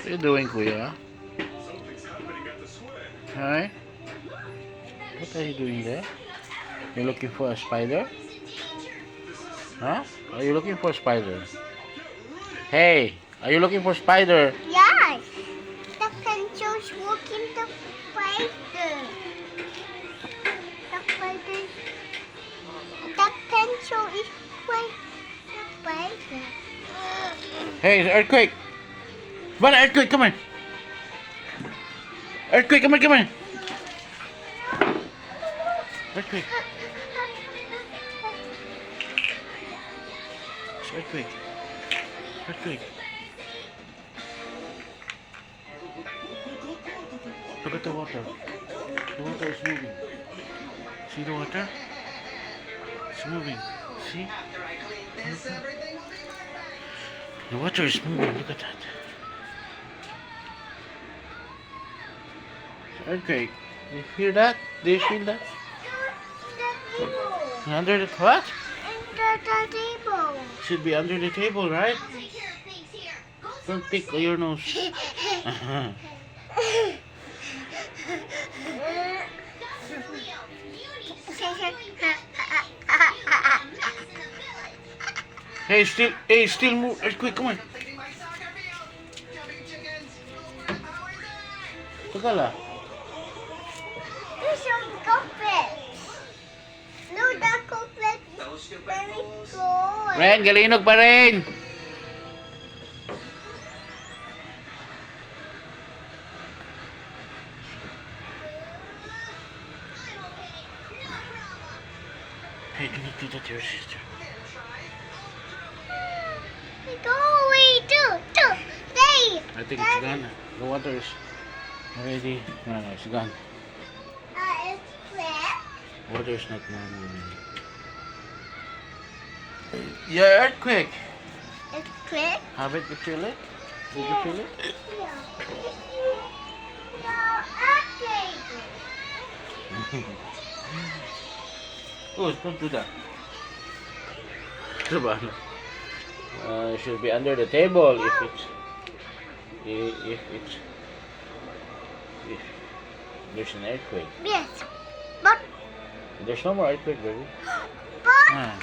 What are you doing, Kuya? Hi? What are you doing there? You're looking for a spider? Huh? Are you looking for a spider? Hey! Are you looking for spider? Yes, the pencil's looking the spider. The spider. The pencil is like the spider. Hey, it's earthquake! Come on, earthquake, come on! Earthquake, come on, come on! Earthquake! It's earthquake! Earthquake! Look at the water. The water is moving. See the water? It's moving. See? The water is moving. Look at that. Earthquake. Do you hear that? Do you feel that? Under the what? Under the table. Should be under the table, right? Don't pick your nose. Still move. Earthquake, come on. Tagala. There's some carpets. No, the carpet is very good. Ren, galinog pa rin. Hey, do not do that to your sister. Go away, stay. I think it's gone. The water is already. No, it's gone. It's wet. Water is not now moving. Yeah, earthquake. It's quick. Have it? You feel it? Did you feel it? Oh, don't do that. Sabana. It should be under the table if there's an earthquake. Yes, but There's no more earthquake, baby. but Ah.